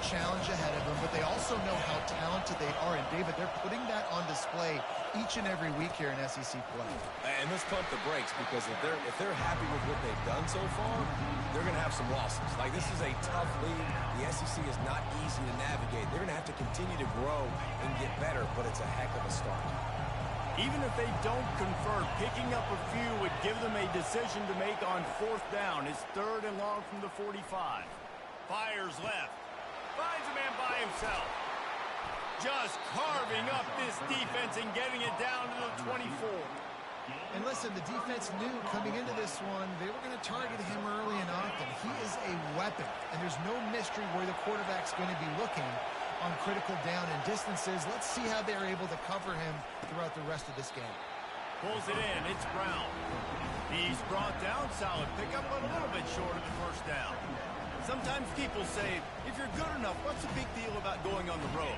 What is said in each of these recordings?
challenge ahead of them, but they also know how talented they are. And, David, they're putting that on display each and every week here in SEC play. And let's pump the brakes, because if they're happy with what they've done so far, they're going to have some losses. Like, this is a tough league. The SEC is not easy to navigate. They're going to have to continue to grow and get better, but it's a heck of a start. Even if they don't convert, picking up a few would give them a decision to make on 4th down. It's 3rd and long from the 45. Fires left. Finds a man by himself. Just carving up this defense and getting it down to the 24. And listen, the defense knew coming into this one, they were going to target him early and often. He is a weapon, and there's no mystery where the quarterback's going to be looking on critical down and distances. Let's see how they're able to cover him throughout the rest of this game. Pulls it in. It's Brown. He's brought down. Solid pickup, but a little bit short of the 1st down. Sometimes people say, if you're good enough, what's the big deal about going on the road?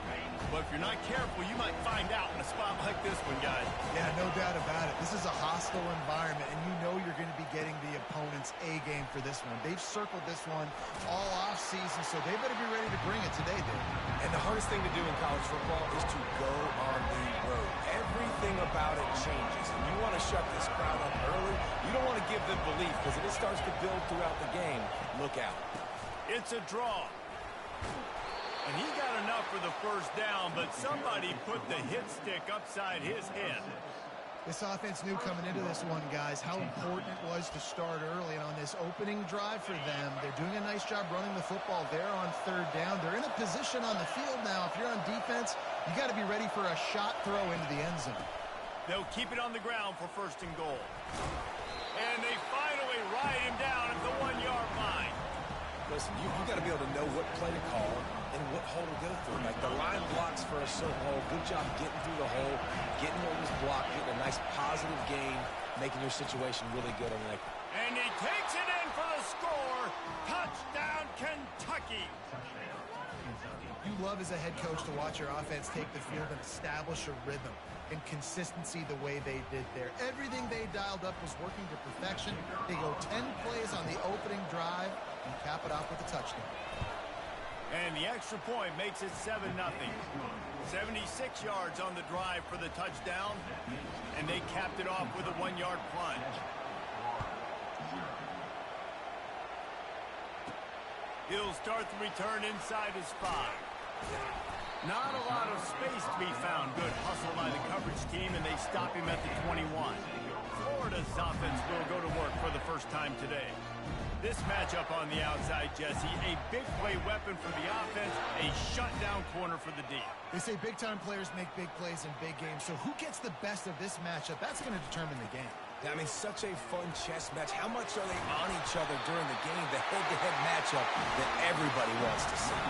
But if you're not careful, you might find out in a spot like this one, guys. Yeah, no doubt about it. This is a hostile environment, and you know you're going to be getting the opponent's A game for this one. They've circled this one all offseason, so they better be ready to bring it today, Dave. And the hardest thing to do in college football is to go on the road. Everything about it changes, and you want to shut this crowd up early. You don't want to give them belief, because if it starts to build throughout the game, look out. It's a draw. And he got enough for the 1st down, but somebody put the hit stick upside his head. This offense knew coming into this one, guys, how important it was to start early. And on this opening drive for them, they're doing a nice job running the football there on 3rd down. They're in a position on the field now. If you're on defense, you got to be ready for a shot throw into the end zone. They'll keep it on the ground for 1st and goal. And they finally ride him down at the 1-yard line. Listen, you got to be able to know what play to call and what hole to go through. Like, the line blocks for a certain hole. Good job getting through the hole, getting where it was blocked, getting a nice positive gain, making your situation really good on that. And he takes it in for the score. Touchdown, Kentucky. You love as a head coach to watch your offense take the field and establish a rhythm and consistency the way they did there. Everything they dialed up was working to perfection. They go 10 plays on the opening drive and cap it off with a touchdown. And the extra point makes it 7-0. 76 yards on the drive for the touchdown, and they capped it off with a 1-yard plunge. He'll start the return inside his 5. Not a lot of space to be found. Good hustle by the coverage team, and they stop him at the 21. Florida's offense will go to work for the 1st time today. This matchup on the outside, Jesse, a big play weapon for the offense, a shutdown corner for the D. They say big-time players make big plays in big games, so who gets the best of this matchup? That's going to determine the game. I mean, such a fun chess match. How much are they on each other during the game? The head-to-head matchup that everybody wants to see.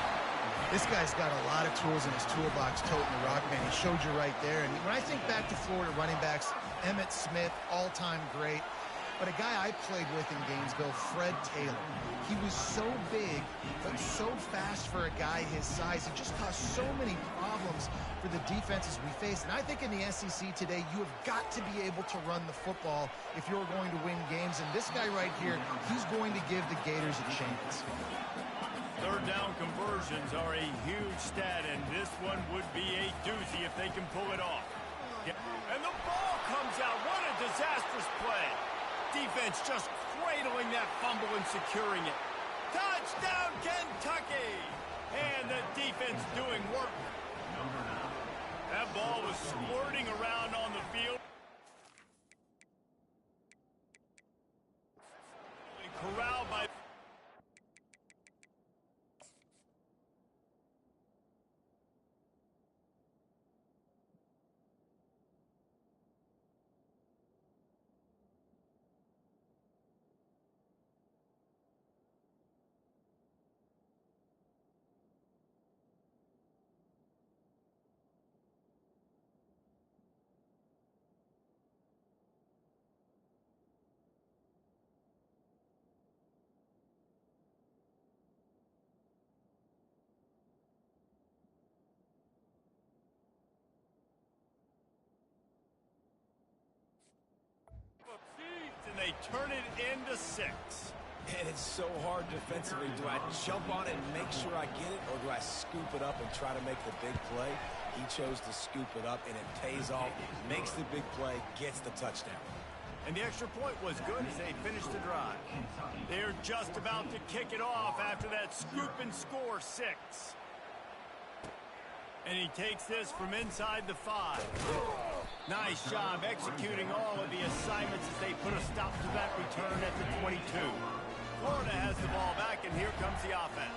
This guy's got a lot of tools in his toolbox, toting the rock, man. He showed you right there. And when I think back to Florida running backs, Emmitt Smith, all-time great. But a guy I played with in Gainesville, Fred Taylor. He was so big, but so fast for a guy his size. It just caused so many problems for the defenses we faced. And I think in the SEC today, you have got to be able to run the football if you're going to win games. And this guy right here, he's going to give the Gators a chance. 3rd down conversions are a huge stat, and this one would be a doozy if they can pull it off. And the ball comes out. What a disastrous play. Defense just cradling that fumble and securing it. Touchdown, Kentucky! And the defense doing work. That ball was squirting around on the field. Corralled by... And they turn it into 6. And it's so hard defensively. Do I jump on it and make sure I get it, or do I scoop it up and try to make the big play? He chose to scoop it up, and it pays off, makes the big play, gets the touchdown. And the extra point was good as they finished the drive. They're just about to kick it off after that scoop and score 6. And he takes this from inside the 5. Nice job executing all of the assignments as they put a stop to that return at the 22. Florida has the ball back, and here comes the offense.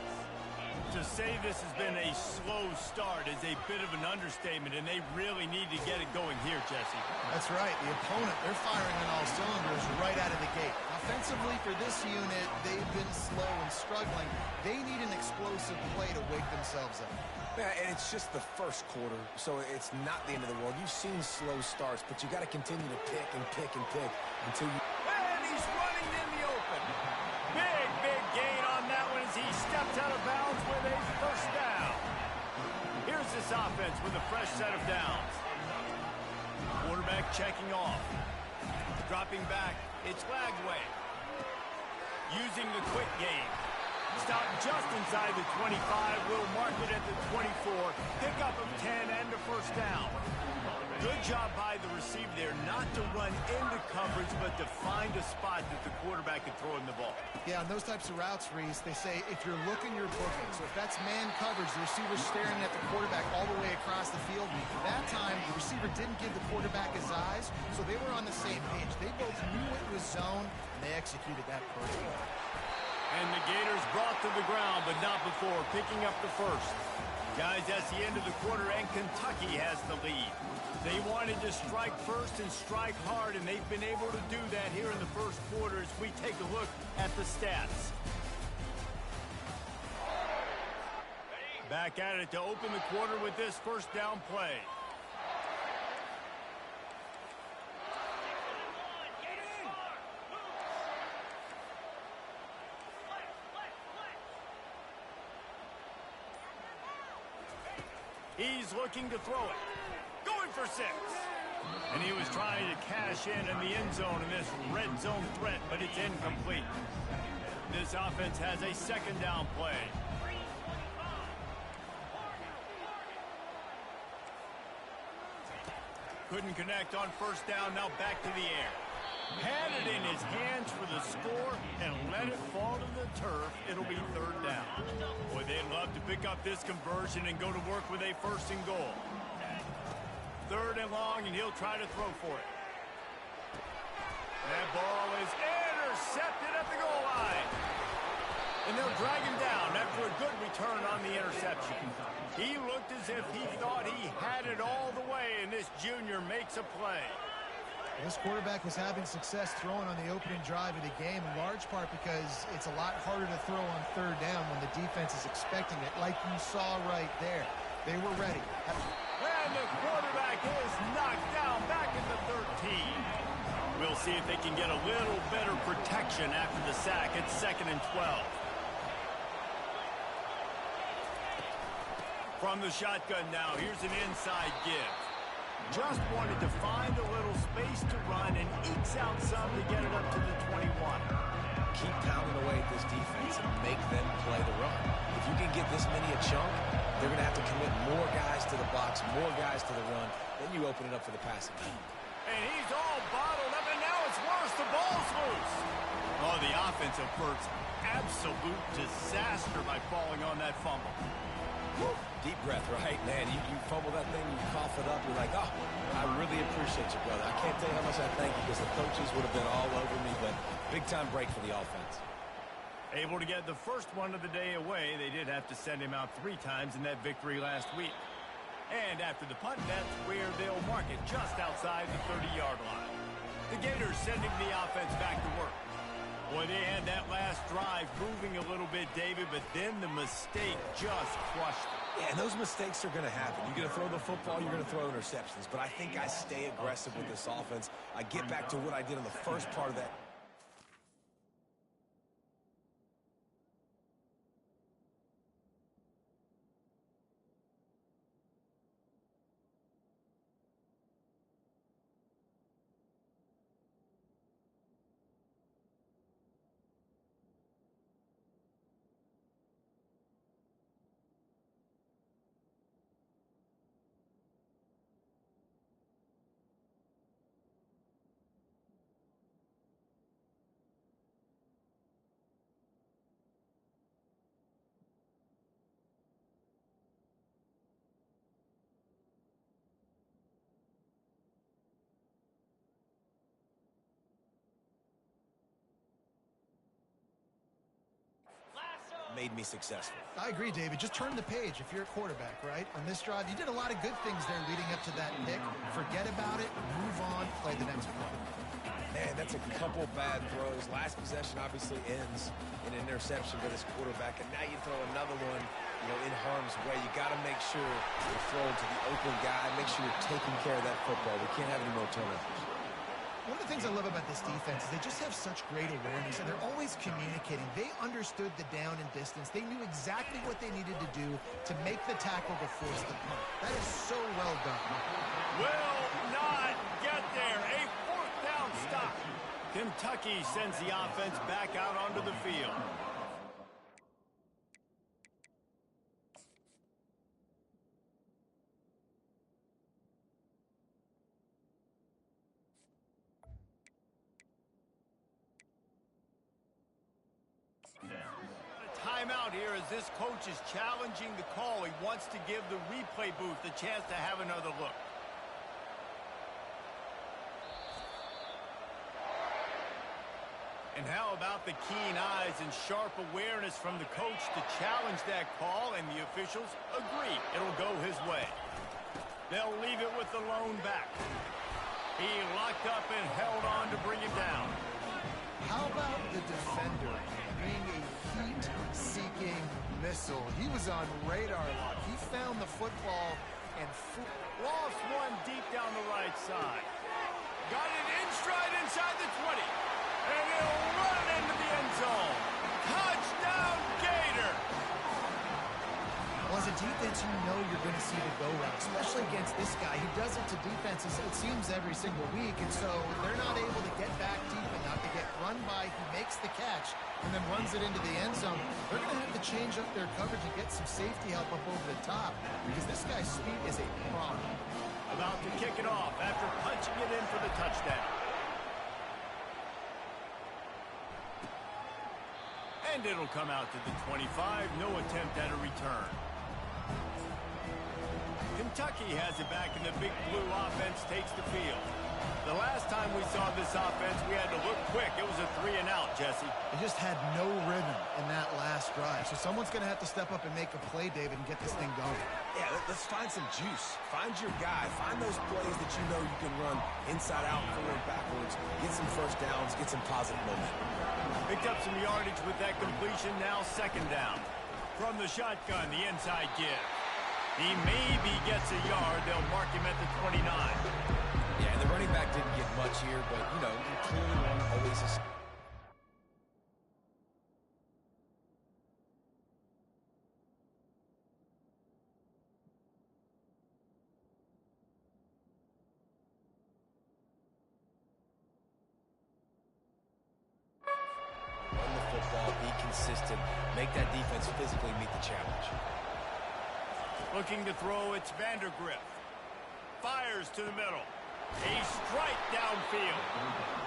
To say this has been a slow start is a bit of an understatement, and they really need to get it going here, Jesse. That's right. The opponent, they're firing on all cylinders right out of the gate. Offensively, for this unit, they've been slow and struggling. They need an explosive play to wake themselves up. Yeah, and it's just the first quarter, so it's not the end of the world. You've seen slow starts, but you got to continue to pick and pick and pick until you... And he's running in the open. Big gain on that one as he stepped out of bounds with a first down. Here's this offense with a fresh set of downs. Quarterback checking off. Dropping back, it's Lagway. Using the quick game. Stop just inside the 25. Will mark it at the 24. Pick up of 10 and a first down. Good job by the receiver there not to run into coverage, but to find a spot that the quarterback can throw in the ball. Yeah, on those types of routes, Reese, they say if you're looking, you're booking. So if that's man coverage, the receiver's staring at the quarterback all the way across the field. That time, the receiver didn't give the quarterback his eyes, so they were on the same page. They both knew it was zone, and they executed that perfectly. And the Gators brought to the ground, but not before picking up the first. Guys, that's the end of the quarter, and Kentucky has the lead. They wanted to strike first and strike hard, and they've been able to do that here in the first quarter as we take a look at the stats. Back at it to open the quarter with this first down play. He's looking to throw it. Going for 6. And he was trying to cash in the end zone in this red zone threat, but it's incomplete. This offense has a second down play. Couldn't connect on first down, now back to the air. Had it in his hands for the score and let it fall to the turf. It'll be third down. Boy, they'd love to pick up this conversion and go to work with a first and goal. Third and long, and he'll try to throw for it. That ball is intercepted at the goal line. And they'll drag him down after a good return on the interception. He looked as if he thought he had it all the way, and this junior makes a play. This quarterback was having success throwing on the opening drive of the game, in large part because it's a lot harder to throw on third down when the defense is expecting it, like you saw right there. They were ready. And the quarterback is knocked down back at the 13. We'll see if they can get a little better protection after the sack. It's 2nd and 12. From the shotgun now, here's an inside give. Just wanted to find a little space to run and ekes out some to get it up to the 21. Keep pounding away at this defense and make them play the run. If you can get this many a chunk, they're going to have to commit more guys to the box, more guys to the run. Then you open it up for the passing game. And he's all bottled up, and now it's worse. The ball's loose. Oh, the offensive effort's absolute disaster by falling on that fumble. Whew. Deep breath, right? Man, you fumble that thing, you cough it up, you're like, oh, I really appreciate you, brother. I can't tell you how much I thank you because the coaches would have been all over me, but big-time break for the offense. Able to get the first one of the day away. They did have to send him out 3 times in that victory last week. And after the punt, that's where they'll mark it, just outside the 30-yard line. The Gators sending the offense back to work. Boy, they had that last drive moving a little bit, David, but then the mistake just crushed them. Yeah, and those mistakes are going to happen. You're going to throw the football, you're going to throw interceptions. But I think I stay aggressive with this offense. I get back to what I did in the first part of that. made me successful. I agree, David. Just turn the page if you're a quarterback, right? On this drive, you did a lot of good things there leading up to that pick. Forget about it, move on, play the next play. Man, that's a couple bad throws. Last possession obviously ends in an interception for this quarterback, and now you throw another one, in harm's way. You got to make sure you're throwing to the open guy. Make sure you're taking care of that football. We can't have any more turnovers. One of the things I love about this defense is they just have such great awareness, and they're always communicating. They understood the down and distance. They knew exactly what they needed to do to make the tackle to force the punt. That is so well done. Will not get there. A fourth down stop. Kentucky sends the offense back out onto the field. Timeout here as this coach is challenging the call. He wants to give the replay booth a chance to have another look. And how about the keen eyes and sharp awareness from the coach to challenge that call, and the officials agree it'll go his way. They'll leave it with the lone back. He locked up and held on to bring him down. How about the defender being a heat-seeking missile? He was on radar lock. He found the football and lost one deep down the right side. Got it in stride inside the 20. And he'll run into the end zone. Touchdown, Gator! Well, as a defense, you know you're going to see the go route, especially against this guy. He does it to defenses, it seems, every single week, and so they're not able to get back deep enough to get run by. He makes the catch and then runs it into the end zone. They're going to have to change up their coverage and get some safety help up over the top because this guy's speed is a problem. About to kick it off after punching it in for the touchdown. And it'll come out to the 25. No attempt at a return. Kentucky has it back, and the Big Blue offense takes the field. The last time we saw this offense, we had to look quick. It was a 3-and-out, Jesse. They just had no rhythm in that last drive. So someone's going to have to step up and make a play, David, and get this thing going. Yeah, let's find some juice. Find your guy. Find those plays that you know you can run inside out, forward, backwards. Get some first downs. Get some positive momentum. Picked up some yardage with that completion. Now second down. From the shotgun, the inside give. He maybe gets a yard. They'll mark him at the 29. Yeah, the running back didn't get much here, but, you clearly won always a... Run the football, be consistent, make that defense physically meet the challenge. Looking to throw, it's Vandergrift. Fires to the middle. A strike downfield.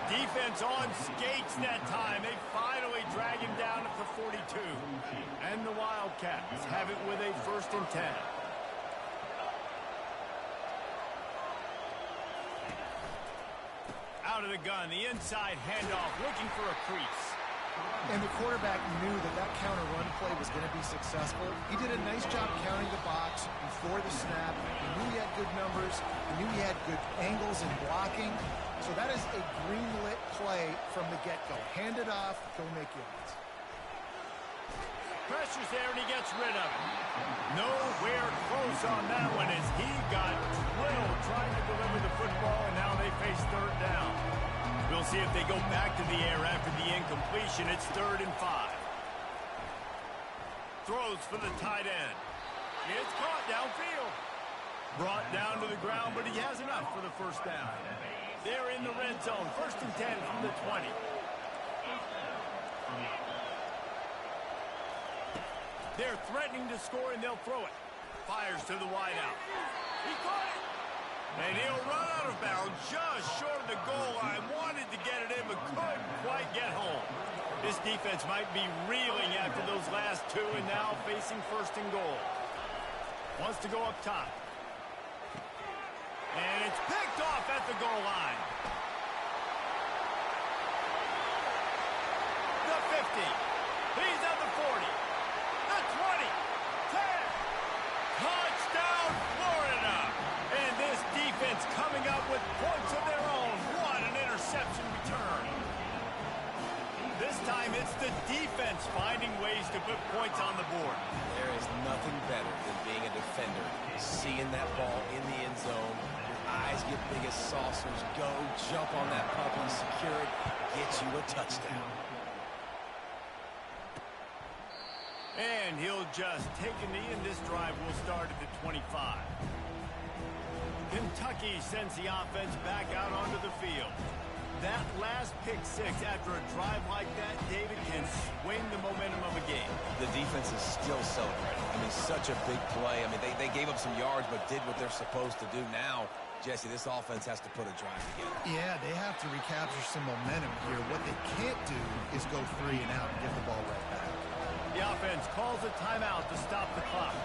Defense on skates that time. They finally drag him down at the 42. And the Wildcats have it with a 1st and 10. Out of the gun, the inside handoff, looking for a crease. And the quarterback knew that counter run play was going to be successful. He did a nice job counting the box before the snap. He knew he had good numbers. He knew he had good angles and blocking. So that is a green-lit play from the get-go. Hand it off, go make yards. Pressure's there, and he gets rid of it. Nowhere close on that one as he got drilled trying to deliver the football, and now they face 3rd down. We'll see if they go back to the air after the incompletion. It's 3rd and 5. Throws for the tight end. It's caught downfield. Brought down to the ground, but he has enough for the 1st down. They're in the red zone. 1st and 10 from the 20. They're threatening to score, and they'll throw it. Fires to the wideout. He caught it. And he'll run out of bounds just short of the goal line. Wanted to get it in, but couldn't quite get home. This defense might be reeling after those last 2 and now facing 1st and goal. Wants to go up top. And it's picked off at the goal line. The 50. He's at the 40. to put points on the board. There is nothing better than being a defender, seeing that ball in the end zone. Your eyes get big as saucers. Go, jump on that puppy, secure it, get you a touchdown. And he'll just take a knee, and this drive will start at the 25. Kentucky sends the offense back out onto the field. That last pick six after a drive like that, David, can swing the momentum of a game. The defense is still celebrating. I mean, such a big play. I mean, they gave up some yards but did what they're supposed to do. Now, Jesse, this offense has to put a drive together. Yeah, they have to recapture some momentum here. What they can't do is go 3 and out and give the ball right back. The offense calls a timeout to stop the clock.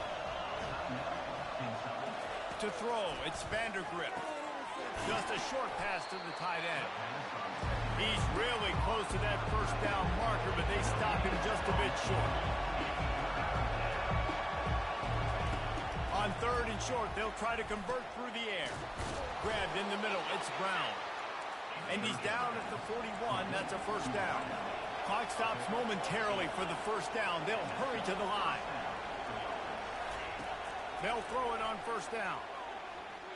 To throw, it's Vandergrift. Just a short pass to the tight end. He's really close to that first down marker, but they stop him just a bit short. On 3rd and short, they'll try to convert through the air. Grabbed in the middle, it's Brown. And he's down at the 41, that's a first down. Clock stops momentarily for the first down. They'll hurry to the line. They'll throw it on first down.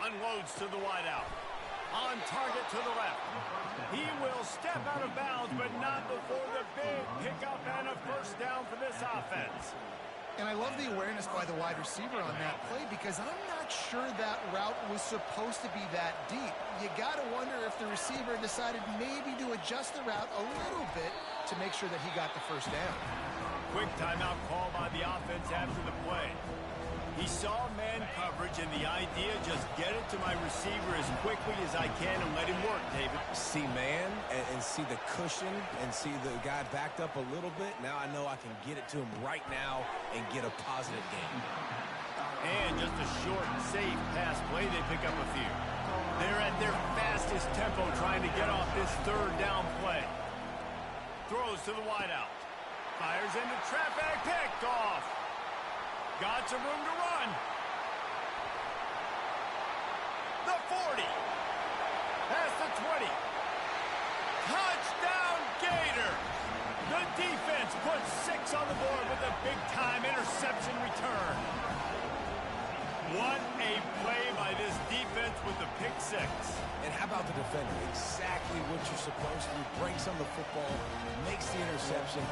Unloads to the wideout. On target to the left. He will step out of bounds, but not before the big pickup and a first down for this offense. And I love the awareness by the wide receiver on that play because I'm not sure that route was supposed to be that deep. You got to wonder if the receiver decided maybe to adjust the route a little bit to make sure that he got the first down. Quick timeout call by the offense after the play. He saw man coverage, and the idea, just get it to my receiver as quickly as I can and let him work, David. See man and see the cushion and see the guy backed up a little bit. Now I know I can get it to him right now and get a positive gain. And just a short, safe pass play. They pick up a few. They're at their fastest tempo trying to get off this 3rd down play. Throws to the wideout. Fires into traffic. Picked off. Got some room to run. The 40. Past the 20. Touchdown, Gator. The defense puts 6 on the board with a big-time interception return. What a play by this defense with the pick 6. And how about the defender? Exactly what you're supposed to do. Breaks on the football, makes the interception.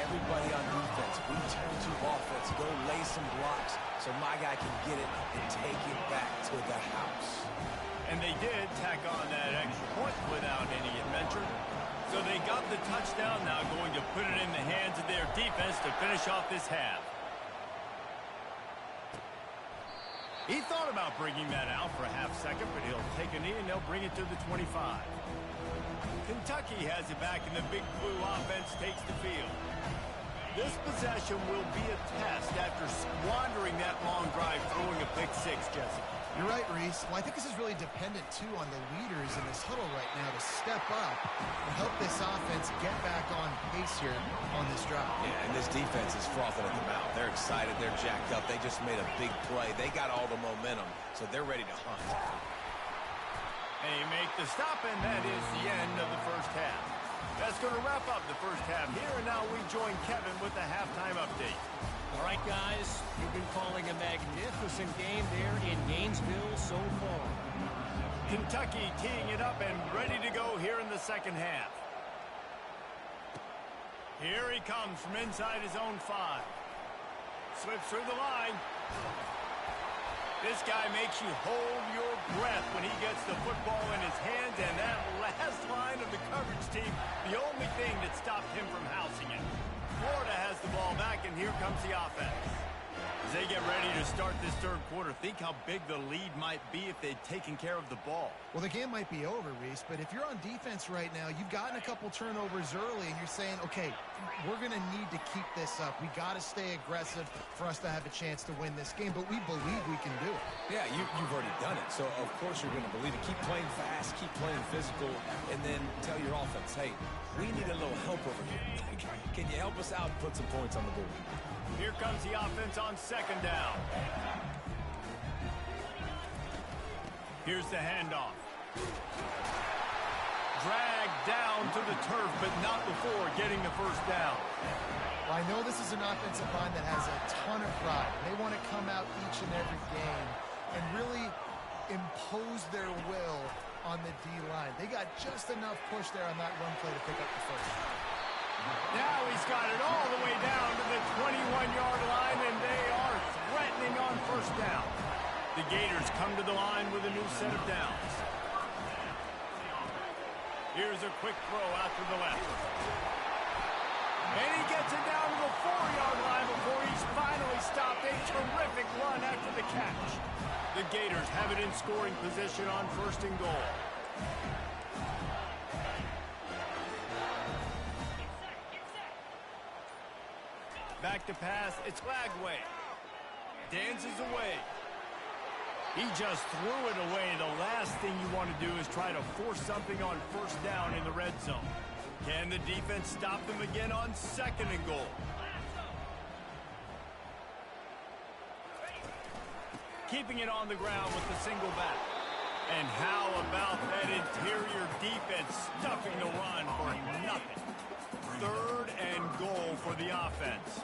Everybody on defense, we turn to offense, go lay some blocks so my guy can get it and take it back to the house. And they did tack on that extra point without any adventure. So they got the touchdown, now going to put it in the hands of their defense to finish off this half. He thought about bringing that out for a half second, but he'll take a knee and they'll bring it to the 25. Kentucky has it back, and the Big Blue offense takes the field. This possession will be a test after squandering that long drive, throwing a pick 6, Jesse. You're right, Reese. Well, I think this is really dependent, too, on the leaders in this huddle right now to step up and help this offense get back on pace here on this drive. Yeah, and this defense is frothing at the mouth. They're excited. They're jacked up. They just made a big play. They got all the momentum, so they're ready to hunt. They make the stop, and that is the end of the first half. That's going to wrap up the first half here, and now we join Kevin with the halftime update. All right, guys, you've been calling a magnificent game there in Gainesville so far. Kentucky teeing it up and ready to go here in the second half. Here he comes from inside his own 5. Slips through the line. This guy makes you hold your breath when he gets the football in his hands, and that last line of the coverage team, the only thing that stopped him from housing it. Florida has the ball back, and here comes the offense. As they get ready to start this 3rd quarter, think how big the lead might be if they'd taken care of the ball. Well, the game might be over, Reese, but if you're on defense right now, you've gotten a couple turnovers early, and you're saying, okay, we're going to need to keep this up. We got to stay aggressive for us to have a chance to win this game, but we believe we can do it. Yeah, you've already done it, so of course you're going to believe it. Keep playing fast, keep playing physical, and then tell your offense, hey, we need a little help over here. Can you help us out and put some points on the board? Here comes the offense on 2nd down. Here's the handoff. Dragged down to the turf, but not before getting the first down. Well, I know this is an offensive line that has a ton of pride. They want to come out each and every game and really impose their will on the D-line. They got just enough push there on that run play to pick up the first. Now he's got it all the way down to the 21-yard line, and they are threatening on first down. The Gators come to the line with a new set of downs. Here's a quick throw out to the left. And he gets it down to the 4-yard line before he's finally stopped. A terrific run after the catch. The Gators have it in scoring position on first and goal. Back to pass, it's Lagway. Dances away. He just threw it away. The last thing you want to do is try to force something on first down in the red zone. Can the defense stop them again on second and goal? Keeping it on the ground with the single back. And how about that interior defense stuffing the run for nothing? Third and goal for the offense.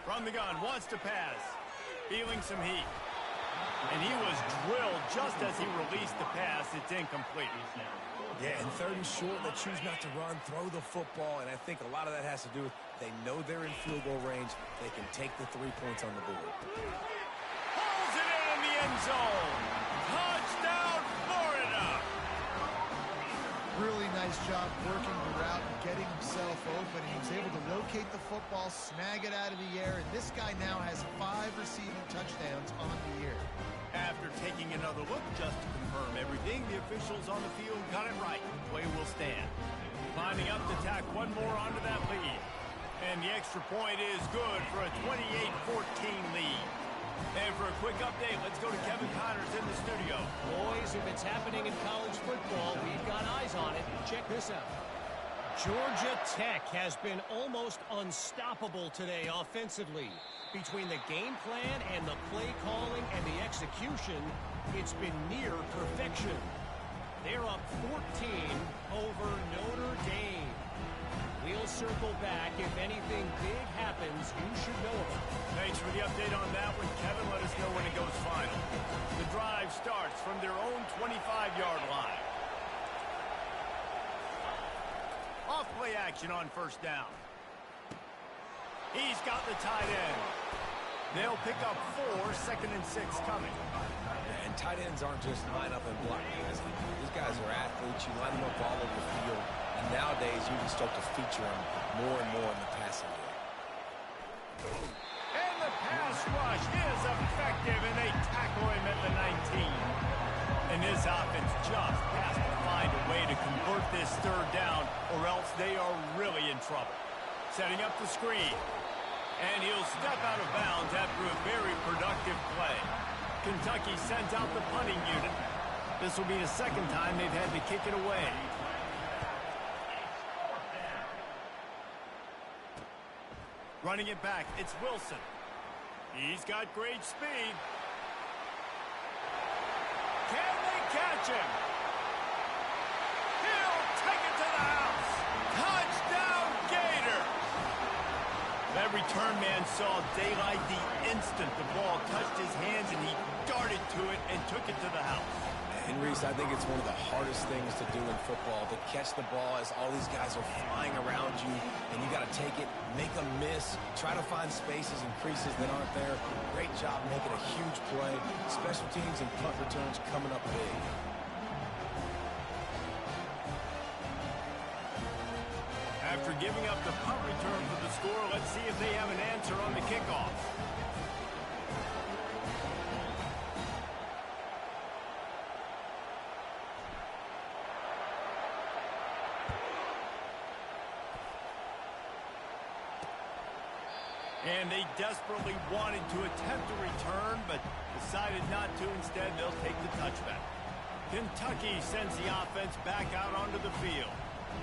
From the gun, wants to pass. Feeling some heat. And he was drilled just as he released the pass. It's incomplete. Yeah, and third and short, they choose not to run, throw the football, and I think a lot of that has to do with they know they're in field goal range. They can take the 3 points on the board. Pulls it in the end zone. Touchdown, Florida! Really nice job working the route and getting himself open. He was able to locate the football, snag it out of the air, and this guy now has 5 receiving touchdowns on the year. After taking another look just to confirm everything, the officials on the field got it right. Play will stand. Climbing up to tack one more onto that lead. And the extra point is good for a 28-14 lead. And for a quick update, let's go to Kevin Connors in the studio. Boys, if it's happening in college football, we've got eyes on it. Check this out. Georgia Tech has been almost unstoppable today offensively. Between the game plan and the play calling and the execution, it's been near perfection. They're up 14 over Notre Dame. We'll circle back. If anything big happens, you should know about it. Thanks for the update on that one, Kevin. Let us know when it goes final. The drive starts from their own 25-yard line. Off play action on first down. He's got the tight end. They'll pick up 4, 2nd and 6 coming. And tight ends aren't just line up and block guys. These guys are athletes. You line them up all over the field. And nowadays, you can start to feature them more and more in the passing game. And the pass rush is effective, and they tackle him at the 19. And this offense just has to find a way to convert this third down, or else they are really in trouble. Setting up the screen. And he'll step out of bounds after a very productive play. Kentucky sends out the punting unit. This will be the second time they've had to kick it away. Running it back, it's Wilson. He's got great speed. Can they catch him? He'll take it to the house. Touchdown, Gators! That return man saw daylight the instant the ball touched his hands, and he darted to it and took it to the house. And Reese, I think it's one of the hardest things to do in football, to catch the ball as all these guys are flying around you, and you got to take it, make a miss, try to find spaces and creases that aren't there. Great job making a huge play. Special teams and punt returns coming up big. After giving up the punt return for the score, let's see if they have an answer on the kickoff. And they desperately wanted to attempt a return, but decided not to. Instead, they'll take the touchback. Kentucky sends the offense back out onto the field.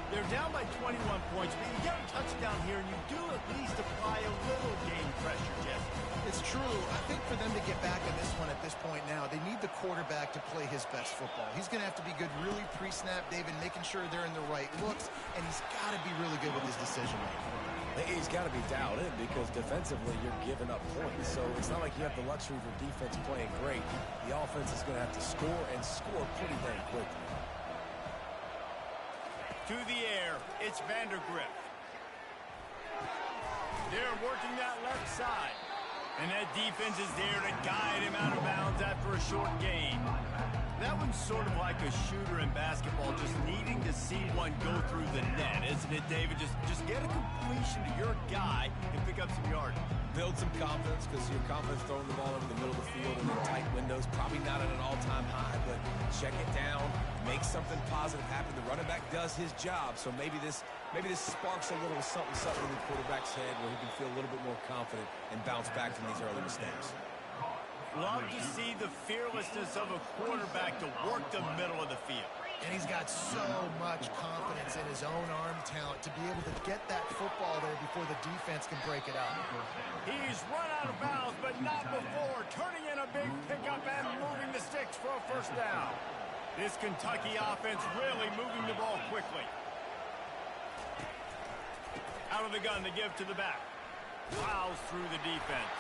They're down by 21 points, but you get a touchdown here, and you do at least apply a little game pressure, Jesse. It's true. I think for them to get back in this one at this point now, they need the quarterback to play his best football. He's going to have to be good really pre-snap, David, making sure they're in the right looks, and he's got to be really good with his decision-making. He's got to be dialed in because defensively you're giving up points. So it's not like you have the luxury of your defense playing great. The offense is going to have to score and score pretty dang quickly. To the air, it's Vandergrift. They're working that left side. And that defense is there to guide him out of bounds after a short gain. That one's sort of like a shooter in basketball, just needing to see one go through the net, isn't it, David? Just get a completion to your guy and pick up some yardage. Build some confidence, because your confidence throwing the ball over the middle of the field and in tight windows, probably not at an all-time high, but check it down, make something positive happen. The running back does his job, so maybe this sparks a little something in the quarterback's head where he can feel a little bit more confident and bounce back from these early mistakes. Love to see the fearlessness of a quarterback to work the middle of the field. And he's got so much confidence in his own arm talent to be able to get that football there before the defense can break it up. He's run out of bounds, but not before. Turning in a big pickup and moving the sticks for a first down. This Kentucky offense really moving the ball quickly. Out of the gun to give to the back. Plows through the defense.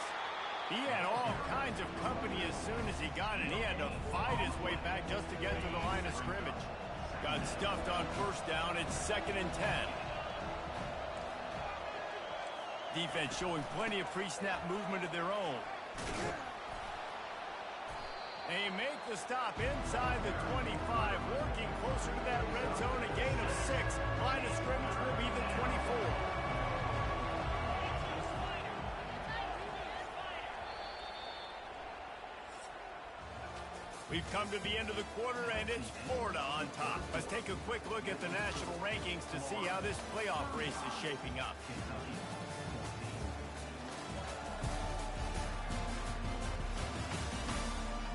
He had all kinds of company as soon as he got it. He had to fight his way back just to get to the line of scrimmage. Got stuffed on first down. It's 2nd and 10. Defense showing plenty of pre-snap movement of their own. They make the stop inside the 25, working closer to that red zone, a gain of 6. Line of scrimmage will be the 24. We've come to the end of the quarter, and it's Florida on top. Let's take a quick look at the national rankings to see how this playoff race is shaping up.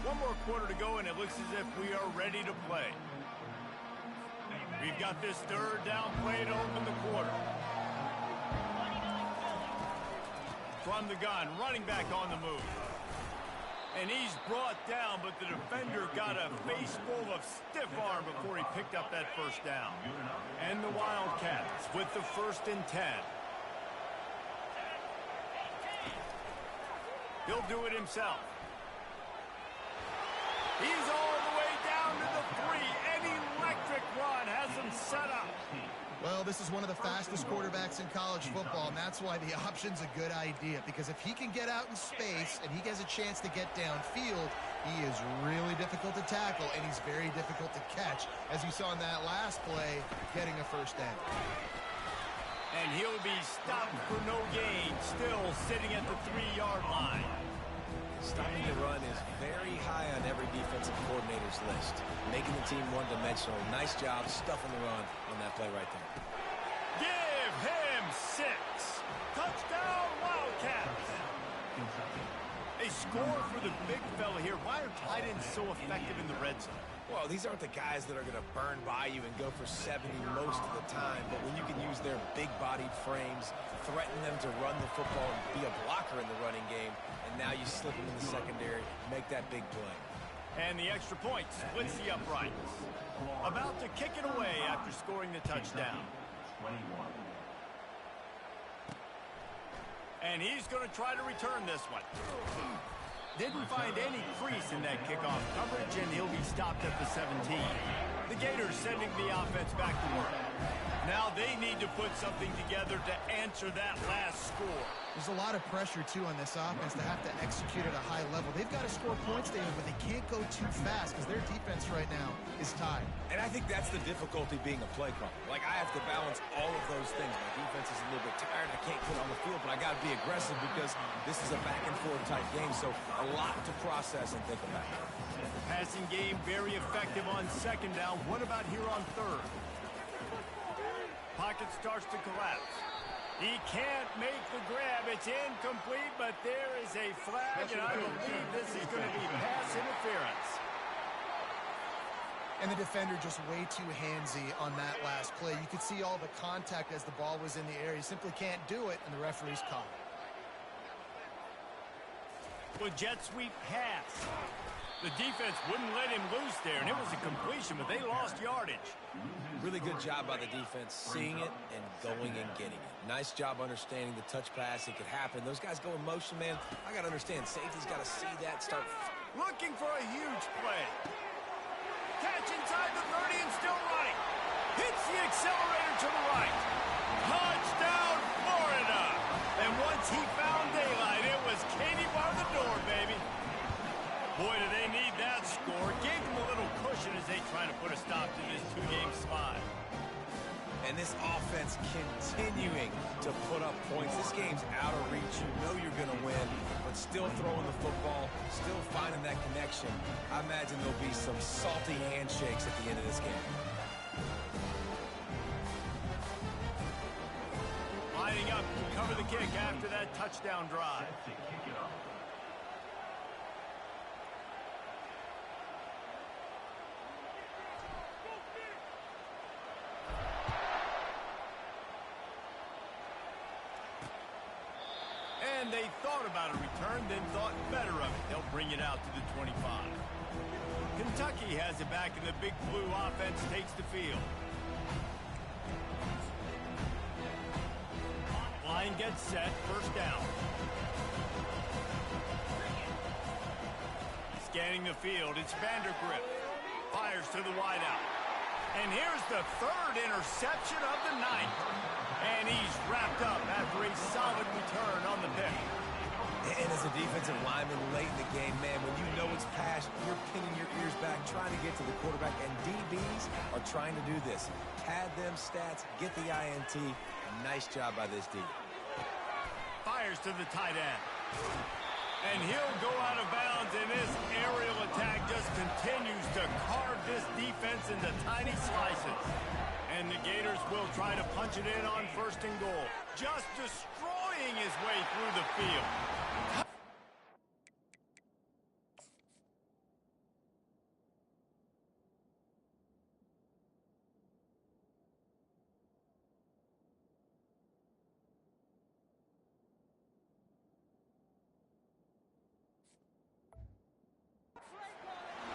One more quarter to go, and it looks as if we are ready to play. We've got this 3rd down play to open the quarter. From the gun, running back on the move. And he's brought down, but the defender got a face full of stiff arm before he picked up that first down. And the Wildcats with the 1st and 10. He'll do it himself. He's all the way down to the 3. An electric run has him set up. Well, this is one of the fastest quarterbacks in college football, and that's why the option's a good idea, because if he can get out in space and he gets a chance to get downfield, he is really difficult to tackle, and he's very difficult to catch, as you saw in that last play, getting a first down. And he'll be stopped for no gain, still sitting at the 3-yard line. Stopping the run is very high on every defensive coordinator's list. Making the team one-dimensional. Nice job stuffing the run on that play right there. Give him 6. Touchdown, Wildcats. They score for the big fella here. Why are tight ends so effective in the red zone? Well, these aren't the guys that are going to burn by you and go for 70 most of the time, but when you can use their big-bodied frames, threaten them to run the football and be a blocker in the running game, and now you slip them in the secondary, make that big play. And the extra point splits the uprights. About to kick it away after scoring the touchdown. And he's going to try to return this one. Didn't find any crease in that kickoff coverage, and he'll be stopped at the 17. The Gators sending the offense back to work. Now they need to put something together to answer that last score. There's a lot of pressure, too, on this offense to have to execute at a high level. They've got to score points, David, but they can't go too fast because their defense right now is tied. And I think that's the difficulty being a play caller. Like, I have to balance all of those things. My defense is a little bit tired. I can't get on the field, but I got to be aggressive because this is a back-and-forth type game, so a lot to process and think about. Passing game very effective on 2nd down. What about here on 3rd? Pocket starts to collapse. He can't make the grab. It's incomplete, but there is a flag, and I believe this is going to be pass interference. And the defender just way too handsy on that last play. You could see all the contact as the ball was in the air. He simply can't do it, and the referee's caught. With jet sweep pass. The defense wouldn't let him loose there, and it was a completion, but they lost yardage. Really good job by the defense, seeing it and going and getting it. Nice job understanding the touch pass. It could happen. Those guys go in motion, man. I got to understand, safety's got to see that, start looking for a huge play. Catch inside the 30 and still running. Hits the accelerator to the right. Touchdown, Florida. And once he found daylight, it was Katie bar the door, baby. Boy, do they need that score. Gave them a little cushion as they try to put a stop to this two-game slide. And this offense continuing to put up points. This game's out of reach. You know you're going to win, but still throwing the football, still finding that connection. I imagine there'll be some salty handshakes at the end of this game. Lining up to cover the kick after that touchdown drive. And they thought about a return, then thought better of it. They'll bring it out to the 25. Kentucky has it back, and the Big Blue offense takes the field. Line gets set, first down. Scanning the field, it's Vandergrift. Fires to the wideout. And here's the third interception of the night. And he's wrapped up after a solid return on the pick. And as a defensive lineman late in the game, man, when you know it's passed, you're pinning your ears back, trying to get to the quarterback. And DBs are trying to do this. Pad them stats, get the INT. Nice job by this D. Fires to the tight end. And he'll go out of bounds, and this aerial attack just continues to carve this defense into tiny slices. And the Gators will try to punch it in on first and goal. Just destroying his way through the field.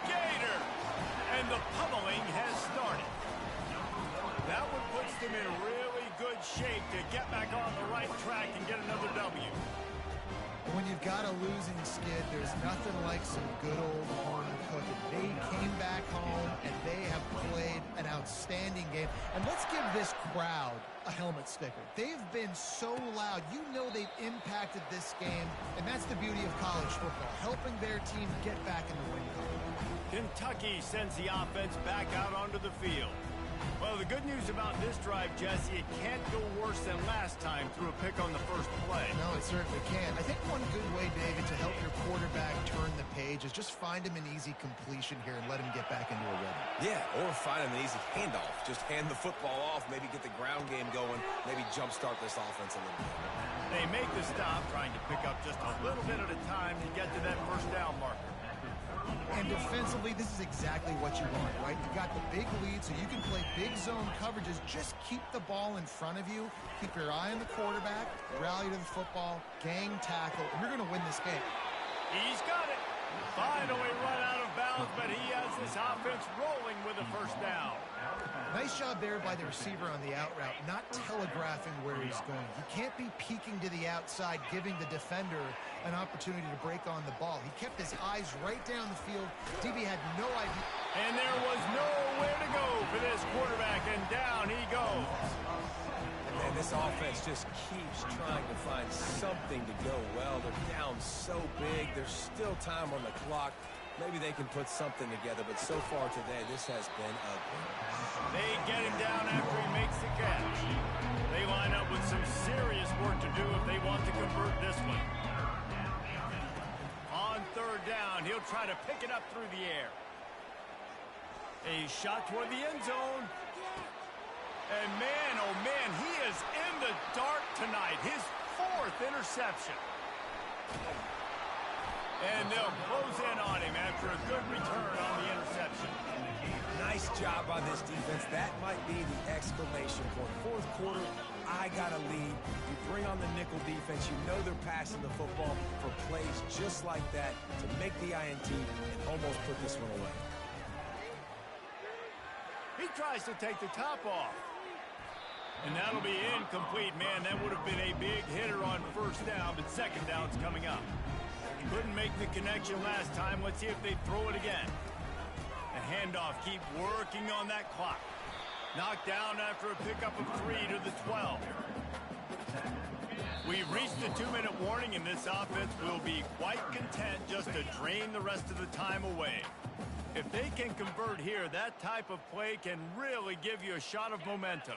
Gator! And the pummeling has started. That one puts them in really good shape to get back on the right track and get another W. When you've got a losing skid, there's nothing like some good old home cooking. They came back home, and they have played an outstanding game. And let's give this crowd a helmet sticker. They've been so loud. You know they've impacted this game, and that's the beauty of college football, helping their team get back in the win column. Kentucky sends the offense back out onto the field. Well, the good news about this drive, Jesse, it can't go worse than last time through a pick on the first play. No, it certainly can. I think one good way, David, to help your quarterback turn the page is just find him an easy completion here and let him get back into a rhythm. Yeah, or find him an easy handoff. Just hand the football off, maybe get the ground game going, maybe jumpstart this offense a little bit. They make the stop, trying to pick up just a little bit at a time to get to that first down marker. And defensively, this is exactly what you want, right? You've got the big lead, so you can play big zone coverages. Just keep the ball in front of you. Keep your eye on the quarterback, rally to the football, gang tackle, and you're going to win this game. He's got it. Finally run out of bounds, but he has this offense rolling with a first down. Nice job there by the receiver on the out route, not telegraphing where he's going. You can't be peeking to the outside, giving the defender an opportunity to break on the ball. He kept his eyes right down the field. DB had no idea. And there was nowhere to go for this quarterback, and down he goes. And this offense just keeps trying to find something to go well. They're down so big. There's still time on the clock. Maybe they can put something together, but so far today, this has been ugly. They get him down after he makes the catch. They line up with some serious work to do if they want to convert this one. On third down, he'll try to pick it up through the air. A shot toward the end zone. And man, oh man, he is in the dark tonight. His fourth interception. And they'll close in on him after a good return on the interception. Nice job by this defense. That might be the exclamation point. Fourth quarter, I got a lead. You bring on the nickel defense. You know they're passing the football for plays just like that to make the INT and almost put this one away. He tries to take the top off. And that'll be incomplete. Man, that would have been a big hitter on first down, but second down's coming up. Couldn't make the connection last time. Let's see if they throw it again. The handoff, keep working on that clock. Knocked down after a pickup of 3 to the 12. We've reached the 2-minute warning, and this offense will be quite content just to drain the rest of the time away. If they can convert here, that type of play can really give you a shot of momentum.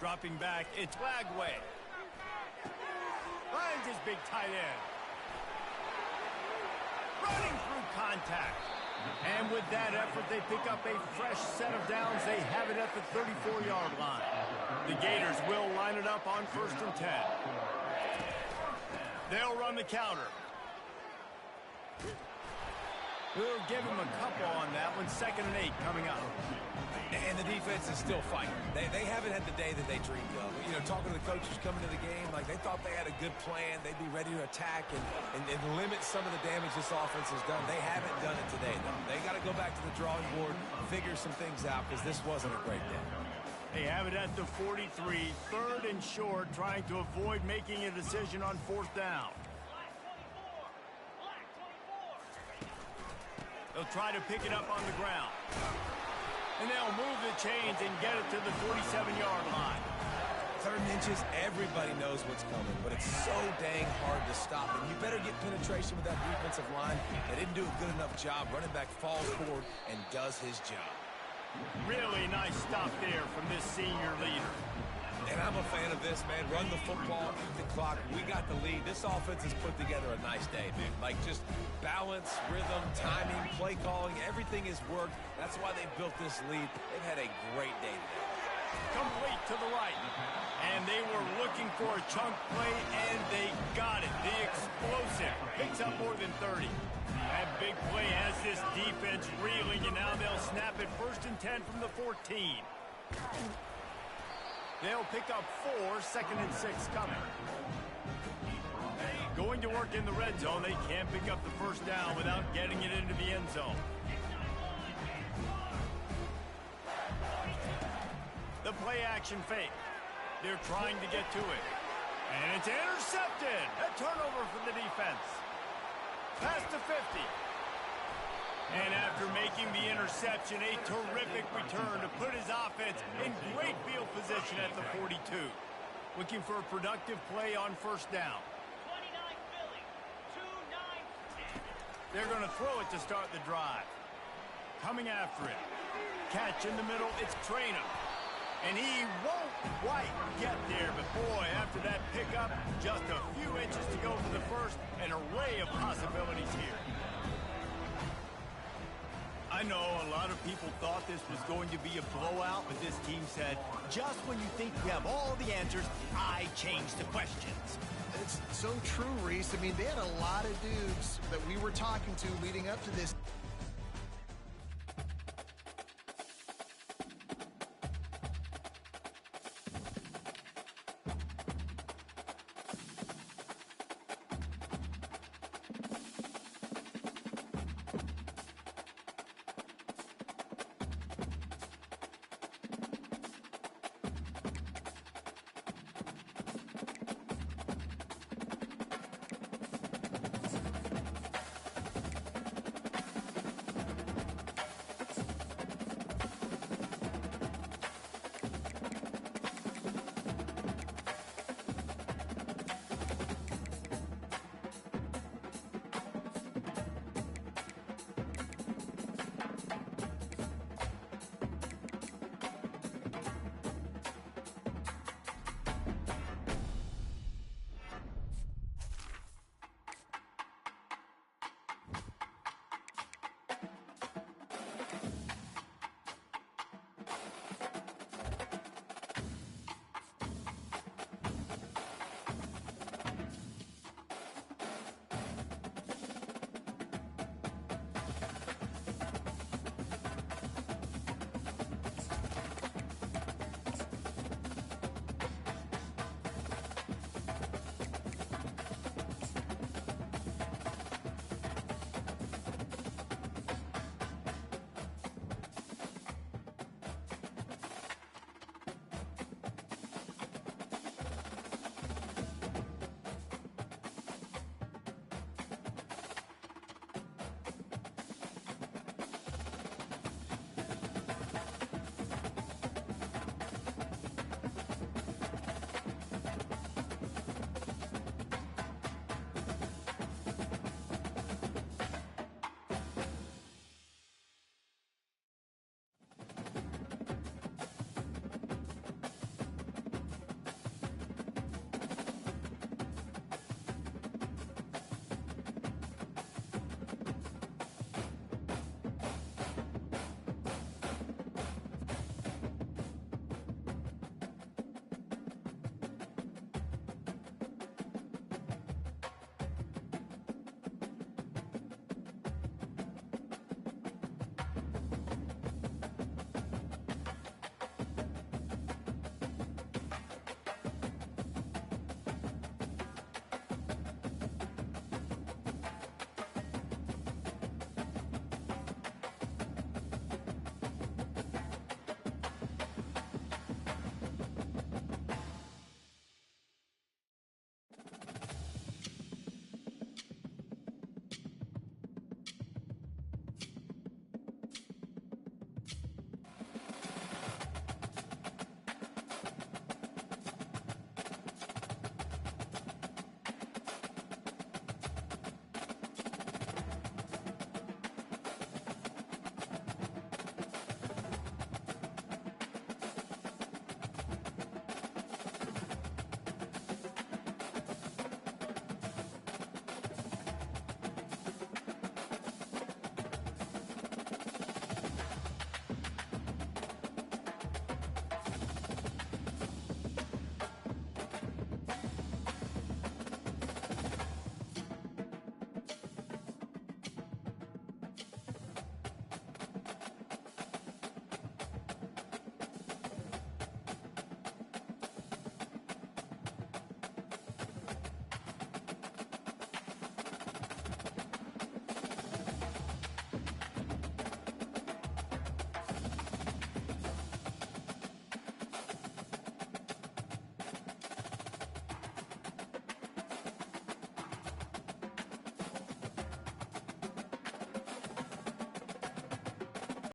Dropping back, it's Lagway. Finds his big tight end. Running through contact. And with that effort, they pick up a fresh set of downs. They have it at the 34-yard line. The Gators will line it up on 1st and 10. They'll run the counter. We'll give him a couple on that one. 2nd and 8 coming up. And the defense is still fighting. They haven't had the day that they dreamed of. You know, talking to the coaches coming to the game, like they thought they had a good plan. They'd be ready to attack and limit some of the damage this offense has done. They haven't done it today, though. They got to go back to the drawing board, figure some things out, because this wasn't a great day. They have it at the 43, 3rd and short, trying to avoid making a decision on 4th down. They'll try to pick it up on the ground. And they'll move the chains and get it to the 47-yard line. 3rd and inches, everybody knows what's coming, but it's so dang hard to stop. And you better get penetration with that defensive line. They didn't do a good enough job. Running back falls forward and does his job. Really nice stop there from this senior leader. And I'm a fan of this, man. Run the football, eat the clock. We got the lead. This offense has put together a nice day, man. Like just balance, rhythm, timing, play calling, everything has worked. That's why they built this lead. They've had a great day today. Complete to the right. And they were looking for a chunk play, and they got it. The explosive picks up more than 30. That big play has this defense reeling, and now they'll snap it 1st and 10 from the 14. They'll pick up 4, 2nd and 6 coming. Going to work in the red zone. They can't pick up the 1st down without getting it into the end zone. The play action fake. They're trying to get to it. And it's intercepted. A turnover for the defense. Past the 50. And after making the interception, a terrific return to put his offense in great field position at the 42. Looking for a productive play on 1st down. They're going to throw it to start the drive. Coming after it. Catch in the middle, it's Traynham. And he won't quite get there, but boy, after that pickup, just a few inches to go for the 1st, an array of possibilities here. I know a lot of people thought this was going to be a blowout, but this team said, just when you think you have all the answers, I change the questions. It's so true, Reese. I mean, they had a lot of dudes that we were talking to leading up to this